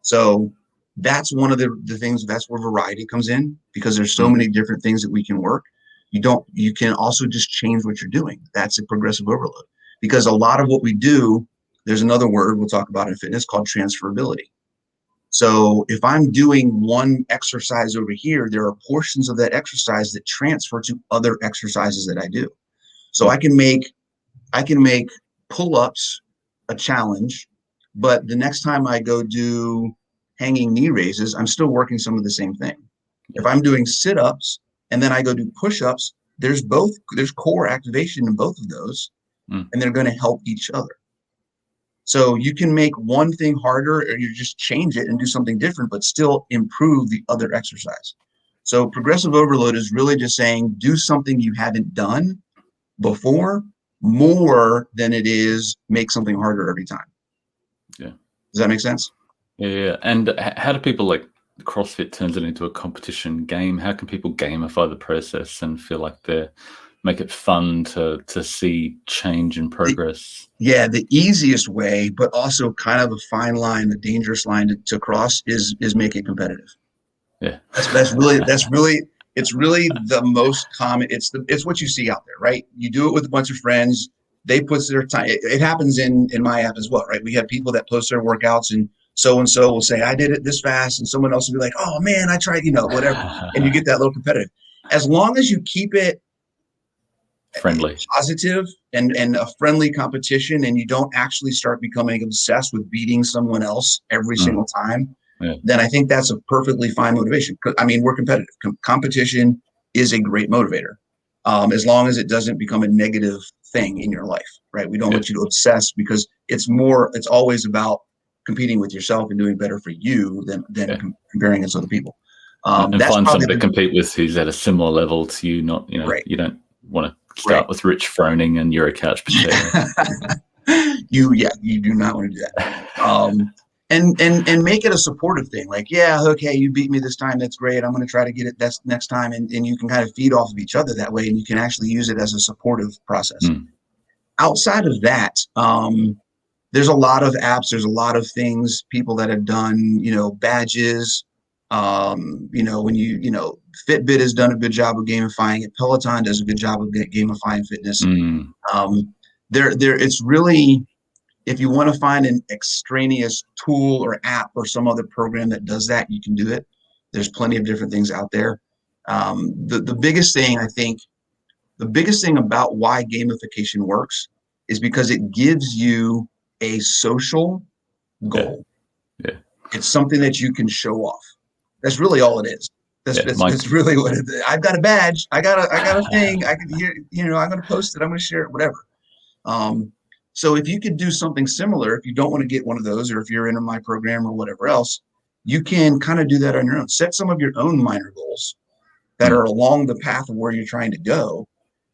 S2: So that's one of the things, that's where variety comes in because there's so many different things that we can work. You can also just change what you're doing. That's a progressive overload because a lot of what we do, there's another word we'll talk about in fitness called transferability. So if I'm doing one exercise over here, there are portions of that exercise that transfer to other exercises that I do. So I can make pull-ups a challenge, but the next time I go do hanging knee raises, I'm still working some of the same thing. If I'm doing sit-ups and then I go do push-ups, there's core activation in both of those, and they're going to help each other. So you can make one thing harder or you just change it and do something different, but still improve the other exercise. So progressive overload is really just saying do something you haven't done before more than it is make something harder every time.
S1: Yeah.
S2: Does that make sense?
S1: Yeah. And how do people like CrossFit turns it into a competition game? How can people gamify the process and feel like make it fun to see change and progress?
S2: The easiest way, but also kind of a fine line, a dangerous line to cross is make it competitive.
S1: Yeah,
S2: that's really it's really the most common. It's what you see out there, right? You do it with a bunch of friends. They put their time. It happens in my app as well, right? We have people that post their workouts and so will say, I did it this fast. And someone else will be like, oh man, I tried, whatever. And you get that little competitive. As long as you keep it
S1: friendly,
S2: positive and a friendly competition, and you don't actually start becoming obsessed with beating someone else every single time, then I think that's a perfectly fine motivation. I mean, we're competitive. Competition is a great motivator, as long as it doesn't become a negative thing in your life, right? We don't want you to obsess, because it's always about competing with yourself and doing better for you than comparing against other people.
S1: And
S2: That's
S1: find
S2: probably
S1: someone to compete with who's at a similar level to you. Not,
S2: right.
S1: You don't want to start with Rich Froning and you're a couch potato.
S2: You do not want to do that. And make it a supportive thing. Like, yeah, okay, you beat me this time. That's great. I'm going to try to get it that's next time. And you can kind of feed off of each other that way. And you can actually use it as a supportive process. Outside of that, there's a lot of apps. There's a lot of things, people that have done, badges. When Fitbit has done a good job of gamifying it. Peloton does a good job of gamifying fitness. It's really, if you want to find an extraneous tool or app or some other program that does that, you can do it. There's plenty of different things out there. The biggest thing, I think, the biggest thing about why gamification works is because it gives you a social goal. It's something that you can show off. That's really all it is. That's really what it is. I've got a badge. I got a thing. I can I'm going to post it. I'm going to share it, whatever. So if you could do something similar, if you don't want to get one of those, or if you're in my program or whatever else, you can kind of do that on your own. Set some of your own minor goals that are along the path of where you're trying to go.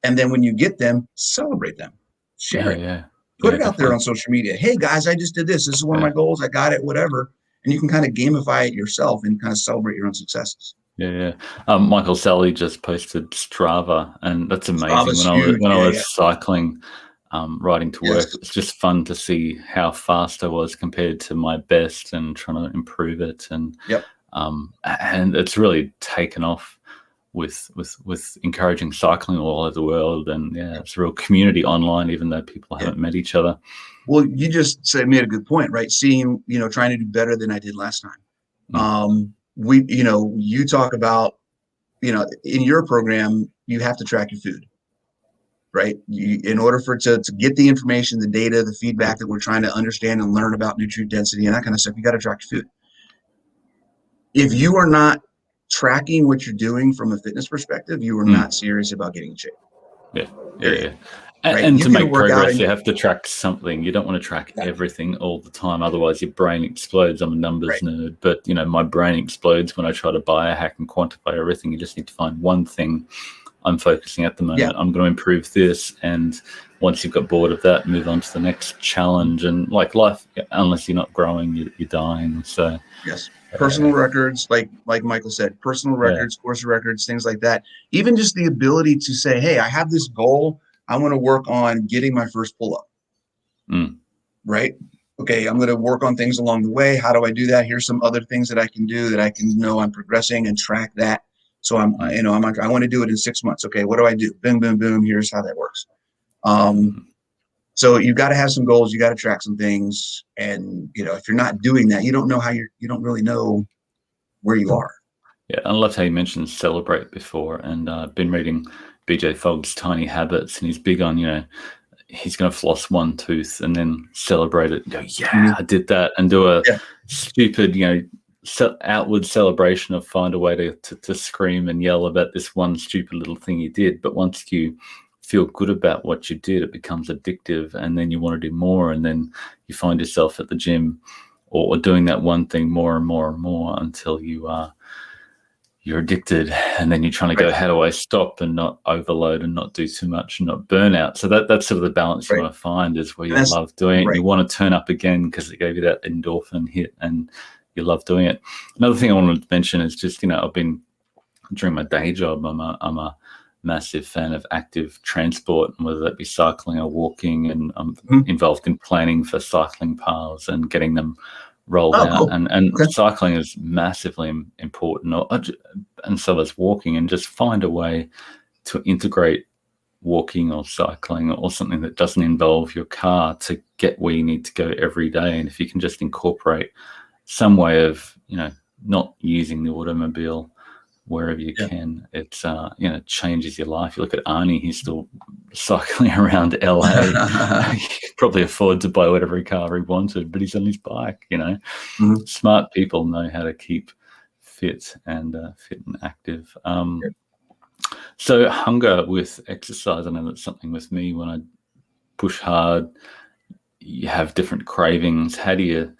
S2: And then when you get them, celebrate them, share it, put it out there on social media. Hey guys, I just did this. This is one of my goals. I got it, whatever. And you can kind of gamify it yourself and kind of celebrate your own successes.
S1: Michael Sally just posted Strava, and that's amazing.
S2: Strava's
S1: when I was cycling, riding to work, it was just fun to see how fast I was compared to my best and trying to improve it. And and it's really taken off with encouraging cycling all over the world. And it's a real community online, even though people haven't met each other.
S2: Well, you just made a good point, right? Seeing, trying to do better than I did last time. You talk about, in your program, you have to track your food, right? In order for it to get the information, the data, the feedback that we're trying to understand and learn about nutrient density and that kind of stuff, you got to track your food. If you are not tracking what you're doing from a fitness perspective, you are not serious about getting in shape.
S1: And to make progress, you have to track something. You don't want to track everything all the time. Otherwise, your brain explodes. I'm a numbers nerd, but my brain explodes when I try to biohack and quantify everything. You just need to find one thing I'm focusing at the moment. I'm going to improve this. And once you've got bored of that, move on to the next challenge. And like life, unless you're not growing, you're dying. So
S2: personal records, like Michael said, personal records, course records, things like that. Even just the ability to say, hey, I have this goal. I want to work on getting my first pull-up. Right? Okay, I'm going to work on things along the way. How do I do that? Here's some other things that I can do that I can know I'm progressing and track that. So I want to do it in 6 months. Okay, what do I do? Boom, boom, boom. Here's how that works. So you've got to have some goals. You got to track some things. And, if you're not doing that, you don't know how you don't really know where you are.
S1: Yeah, I love how you mentioned celebrate before. And I've been reading BJ Fogg's Tiny Habits, and he's big on, he's going to floss one tooth and then celebrate it and go, I did that, and do a stupid, outward celebration of find a way to scream and yell about this one stupid little thing you did. But once you feel good about what you did, it becomes addictive, and then you want to do more, and then you find yourself at the gym or doing that one thing more and more and more until you're addicted, and then you're trying to go, how do I stop and not overload and not do too much and not burn out? So that's sort of the balance you want to find, is where you love doing it and you want to turn up again because it gave you that endorphin hit and you love doing it. Another thing I wanted to mention is just, I've been, during my day job, I'm a massive fan of active transport, whether that be cycling or walking, and I'm involved in planning for cycling paths and getting them rolled out. Cool. And cycling is massively important, and so is walking, and just find a way to integrate walking or cycling or something that doesn't involve your car to get where you need to go every day. And if you can just incorporate some way of, not using the automobile wherever you can, it's changes your life. You look at Arnie, he's still cycling around LA. He could probably afford to buy whatever car he wanted, but he's on his bike,
S2: Mm-hmm.
S1: Smart people know how to keep fit and active. So hunger with exercise, I know that's something with me. When I push hard, you have different cravings. How do you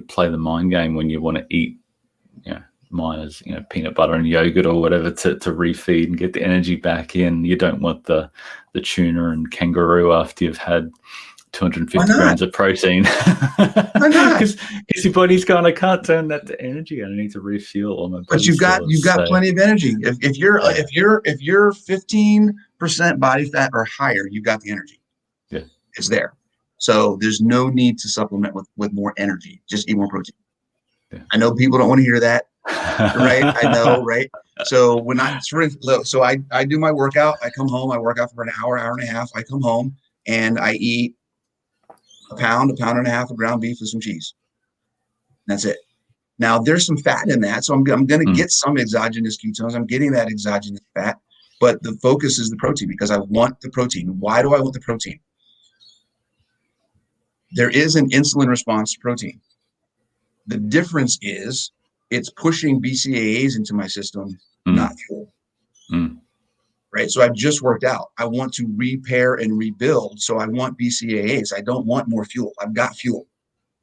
S1: play the mind game when you want to eat, mine is, peanut butter and yogurt or whatever to refeed and get the energy back in? You don't want the tuna and kangaroo after you've had 250 grams of protein.
S2: Why not?
S1: Because your body's going, I can't turn that to energy. I need to refuel all my body.
S2: But you've got plenty of energy. If you're 15% body fat or higher, you've got the energy.
S1: Yeah,
S2: it's there. So there's no need to supplement with more energy. Just eat more protein. Yeah. I know people don't want to hear that, right? I know, right? So when I do my workout, I come home, I work out for an hour and a half. I come home and I eat a pound and a half of ground beef with some cheese. That's it. Now there's some fat in that, so I'm going to get some exogenous ketones. I'm getting that exogenous fat, but the focus is the protein because I want the protein. Why do I want the protein? There is an insulin response to protein. The difference is it's pushing BCAAs into my system, not fuel. Right. So I've just worked out. I want to repair and rebuild. So I want BCAAs. I don't want more fuel. I've got fuel.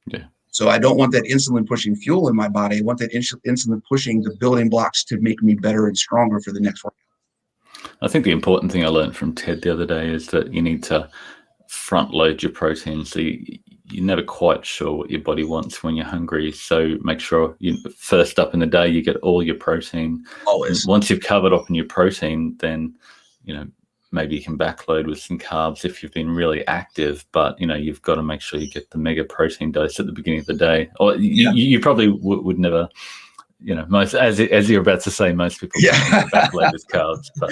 S1: Yeah.
S2: So I don't want that insulin pushing fuel in my body. I want that insulin pushing the building blocks to make me better and stronger for the next workout.
S1: I think the important thing I learned from Ted the other day is that you need to front load your protein. So you're never quite sure what your body wants when you're hungry. So make sure first up in the day, you get all your protein.
S2: Always.
S1: And once you've covered up in your protein, then, maybe you can backload with some carbs if you've been really active, but you've got to make sure you get the mega protein dose at the beginning of the day. Or you probably would never, most as you're about to say, most people backload with carbs. But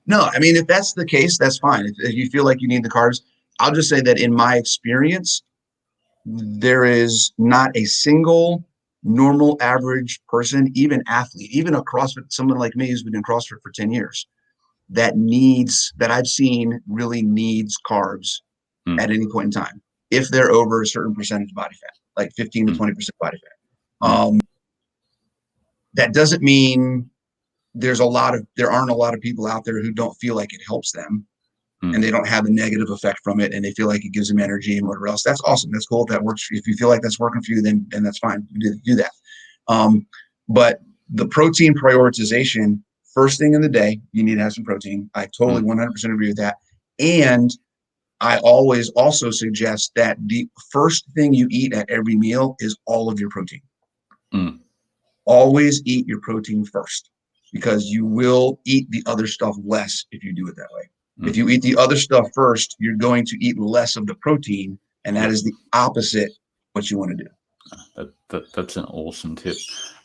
S2: no, I mean, if that's the case, that's fine. If you feel like you need the carbs, I'll just say that in my experience, there is not a single normal average person, even athlete, even a CrossFit, someone like me who's been in CrossFit for 10 years, that I've seen really needs carbs at any point in time, if they're over a certain percentage body fat, like 15 to 20% body fat. That doesn't mean there aren't a lot of people out there who don't feel like it helps them and they don't have a negative effect from it and they feel like it gives them energy and whatever else. That's awesome. That's cool. If that works, if you feel like that's working for you, then that's fine. Do that. But the protein prioritization, first thing in the day, you need to have some protein. I totally 100% agree with that. And I always also suggest that the first thing you eat at every meal is all of your protein. Always eat your protein first, because you will eat the other stuff less if you do it that way. If you eat the other stuff first, you're going to eat less of the protein, and that is the opposite what you want to do.
S1: That's an awesome tip.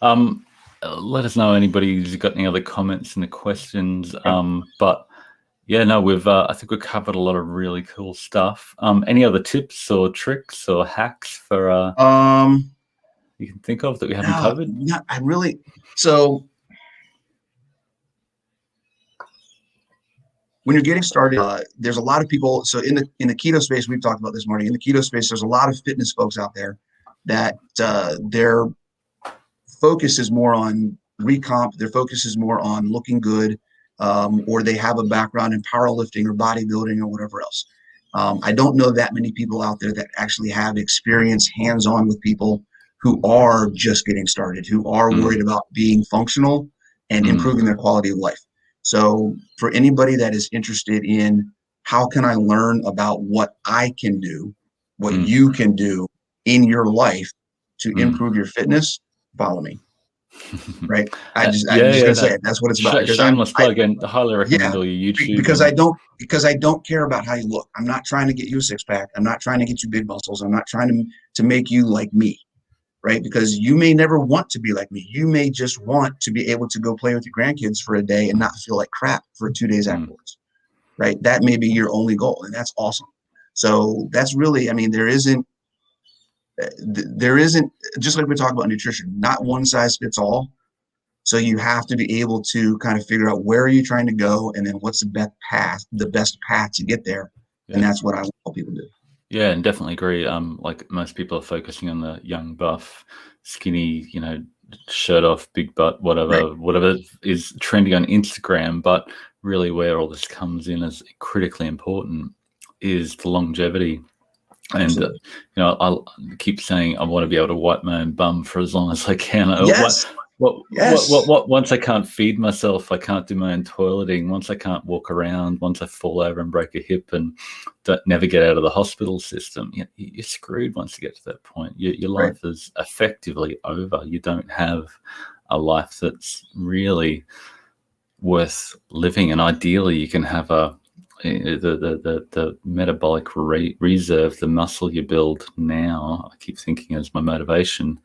S1: Let us know anybody who's got any other comments and the questions. But yeah, no, I think we've covered a lot of really cool stuff. Any other tips or tricks or hacks for you can think of that we haven't covered?
S2: So when you're getting started, there's a lot of people. So in the keto space, we've talked about this morning. In the keto space, there's a lot of fitness folks out there that their focus is more on recomp. Their focus is more on looking good, or they have a background in powerlifting or bodybuilding or whatever else. I don't know that many people out there that actually have experience hands-on with people who are just getting started, who are worried about being functional and improving their quality of life. So for anybody that is interested in how can I learn about what I can do, what you can do in your life to improve your fitness, follow me. Right. I'm just gonna say it. That's what it's about.
S1: Shameless plug, and highly recommend all your YouTube.
S2: Because I don't care about how you look. I'm not trying to get you a six pack. I'm not trying to get you big muscles. I'm not trying to make you like me. Right? Because you may never want to be like me. You may just want to be able to go play with your grandkids for a day and not feel like crap for 2 days afterwards. Right? That may be your only goal, and that's awesome. So that's really, I mean, there isn't, just like we talk about nutrition, not one size fits all. So you have to be able to kind of figure out where are you trying to go, and then what's the best path to get there.
S1: Yeah.
S2: And that's what I help people do.
S1: Yeah, and definitely agree. Like most people are focusing on the young, buff, skinny, shirt off, big butt, whatever is trending on Instagram. But really, where all this comes in as critically important is the longevity. And I keep saying I want to be able to wipe my own bum for as long as I can.
S2: Yes.
S1: Once I can't feed myself, I can't do my own toileting. Once I can't walk around, once I fall over and break a hip and never get out of the hospital system, you're screwed once you get to that point. Your life is effectively over. You don't have a life that's really worth living. And ideally, you can have the metabolic reserve, the muscle you build now. I keep thinking as my motivation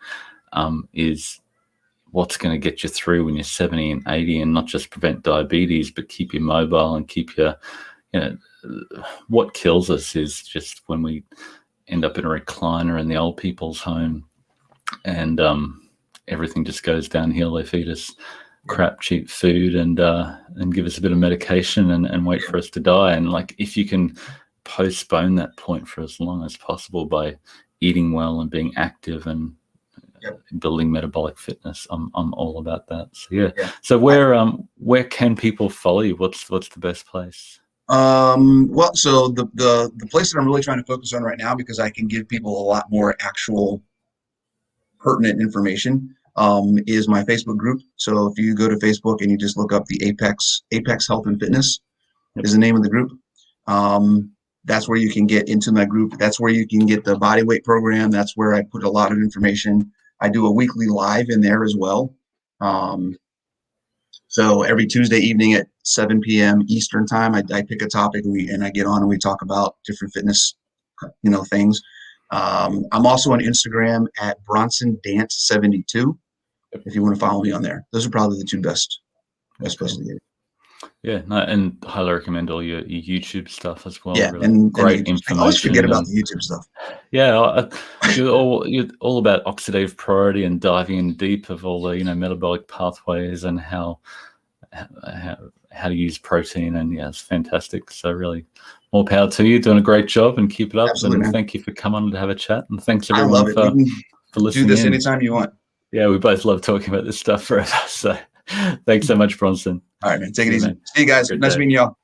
S1: is what's going to get you through when you're 70 and 80, and not just prevent diabetes, but keep you mobile and keep you, what kills us is just when we end up in a recliner in the old people's home and everything just goes downhill. They feed us crap, cheap food and give us a bit of medication and wait for us to die. And like, if you can postpone that point for as long as possible by eating well and being active and building metabolic fitness, I'm all about that. So yeah. So where can people follow you? What's the best place?
S2: Well, so the place that I'm really trying to focus on right now, because I can give people a lot more actual pertinent information, is my Facebook group. So if you go to Facebook and you just look up the Apex Health and Fitness is the name of the group. That's where you can get into my group. That's where you can get the Bodyweight program. That's where I put a lot of information. I do a weekly live in there as well. So every Tuesday evening at 7 p.m. Eastern time, I pick a topic and I get on and we talk about different fitness, things. I'm also on Instagram at Bronson Dant 72. If you want to follow me on there, those are probably the two best places to get it.
S1: Yeah, no, and highly recommend all your YouTube stuff as well.
S2: Yeah,
S1: really
S2: and
S1: great
S2: and
S1: information.
S2: I always forget about the YouTube stuff.
S1: Yeah, you're all about oxidative priority and diving in deep of all the metabolic pathways and how to use protein, and it's fantastic. So really, more power to you. Doing a great job and keep it up.
S2: Absolutely,
S1: and
S2: man.
S1: Thank you for coming on to have a chat. And thanks everyone
S2: I love it.
S1: for listening.
S2: Do this anytime you want.
S1: Yeah, we both love talking about this stuff forever. So thanks so much, Bronson.
S2: All right, man. Take it easy. See you guys. Nice meeting y'all.